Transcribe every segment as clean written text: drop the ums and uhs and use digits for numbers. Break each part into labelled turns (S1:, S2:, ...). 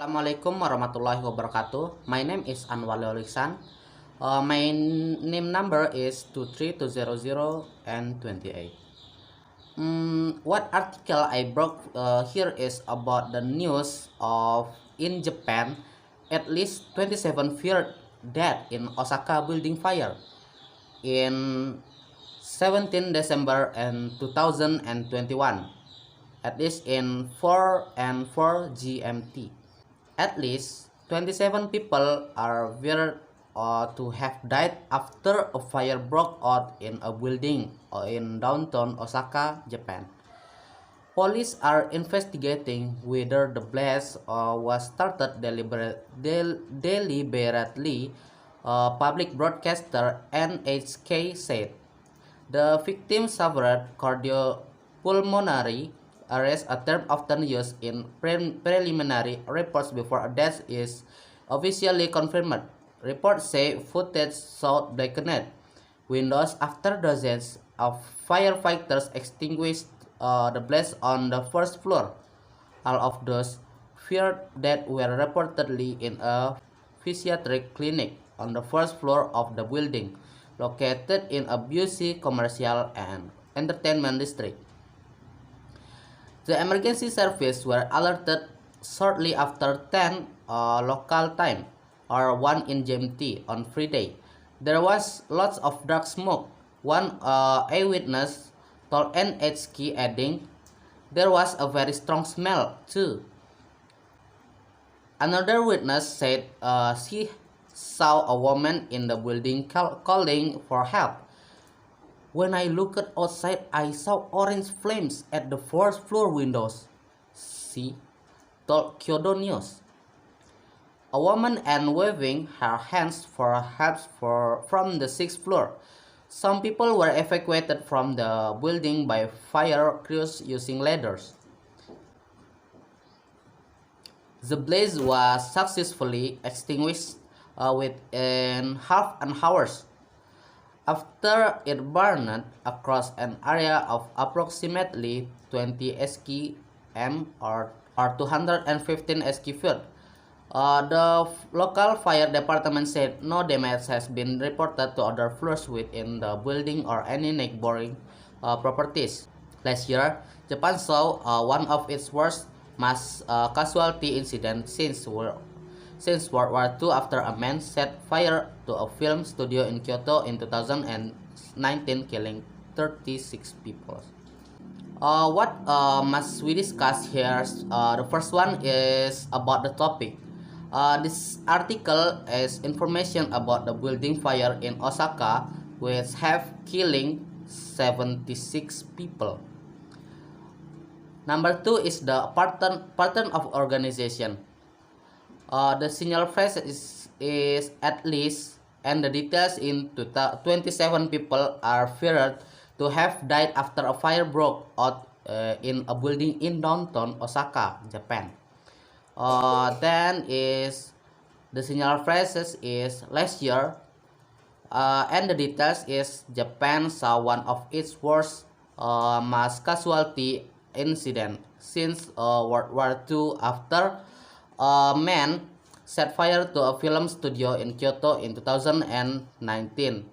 S1: Assalamualaikum warahmatullahi wabarakatuh. My name is Anwar Ikhsan. My name number is 23200 and 28. What article I broke here is about the news of in Japan, at least 27 feared death in Osaka building fire in 17 December and 2021, at least in 4 and 4 GMT. At least 27 people are feared to have died after a fire broke out in a building in downtown Osaka, Japan. Police are investigating whether the blaze was started deliberately, public broadcaster NHK said. The victim suffered cardiopulmonary arrest, a term often used in preliminary reports before a death is officially confirmed. Reports say footage showed blackened windows after dozens of firefighters extinguished the blaze on the first floor. All of those feared death were reportedly in a psychiatric clinic on the first floor of the building, located in a busy commercial and entertainment district. The emergency service were alerted shortly after 10 local time or 1 in GMT on Friday. There was lots of dark smoke. One eyewitness told NHK, adding, "There was a very strong smell too." Another witness said she saw a woman in the building calling for help. "When I looked outside, I saw orange flames at the fourth floor windows," she told Kyodo News. A woman and waving her hands for help from the sixth floor. Some people were evacuated from the building by fire crews using ladders. The blaze was successfully extinguished within half an hour after it burned across an area of approximately 20 SKM or 215 SK feet. The local fire department said no damage has been reported to other floors within the building or any neighboring properties. Last year, Japan saw one of its worst mass casualty incidents since World War II after a man set fire to a film studio in Kyoto in 2019, killing 36 people. What must we discuss here? The first one is about the topic. This article is information about the building fire in Osaka, which have killing 76 people. Number two is the pattern of organization. The signal phrase is at least, and the details in 27 people are feared to have died after a fire broke out in a building in downtown Osaka, Japan. Then is the signal phrases is last year, and the details is Japan saw one of its worst mass casualty incident since World War II after a man set fire to a film studio in Kyoto in 2019,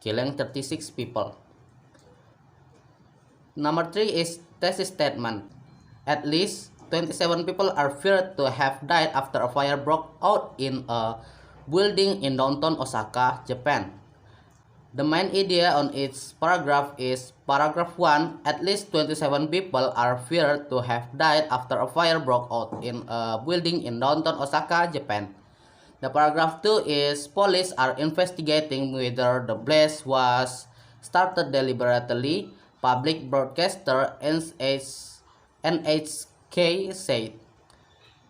S1: killing 36 people. Number three is thesis statement. At least 27 people are feared to have died after a fire broke out in a building in downtown Osaka, Japan. The main idea on its paragraph is paragraph 1. At least 27 people are feared to have died after a fire broke out in a building in downtown Osaka, Japan. The paragraph 2 is police are investigating whether the blaze was started deliberately, public broadcaster NHK said.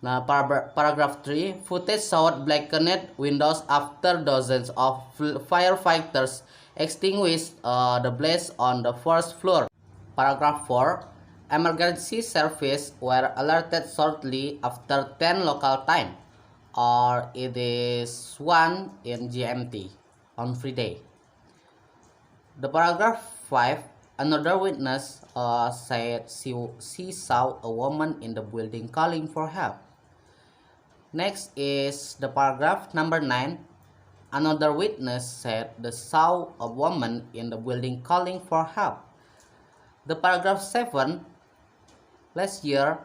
S1: Now, paragraph 3, footage showed blackened windows after dozens of firefighters extinguished the blaze on the first floor. Paragraph 4, emergency service were alerted shortly after 10 local time, or it is 1 in GMT on Friday. The paragraph 5, another witness said she saw a woman in the building calling for help. Next is the paragraph number 9. Another witness said they saw a woman in the building calling for help. The paragraph 7. Last year,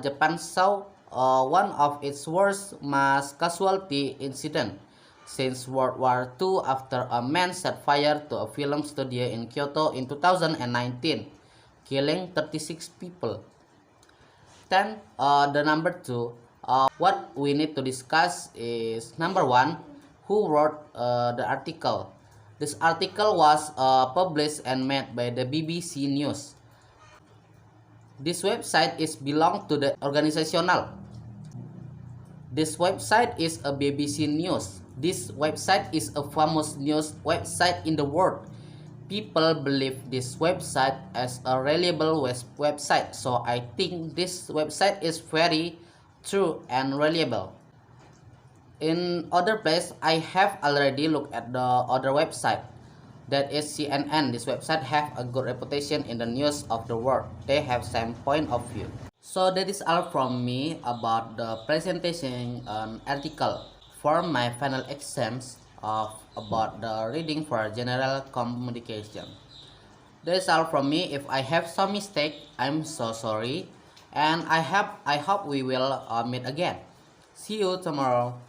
S1: Japan saw one of its worst mass casualty incidents since World War II after a man set fire to a film studio in Kyoto in 2019, killing 36 people. Then, the number 2, what we need to discuss is number 1, who wrote the article. This article was published and made by the BBC News. This website is belong to the organizational. This website is a BBC News. This website is a famous news website in the world. People believe this website as a reliable website, so I think this website is very true and reliable. In other place, I have already looked at the other website. That is CNN. This website have a good reputation in the news of the world. They have same point of view. So that is all from me about the presentation article for my final exams of about the reading for general communication. That is all from me. If I have some mistake, I'm so sorry, and I hope we will meet again. See you tomorrow.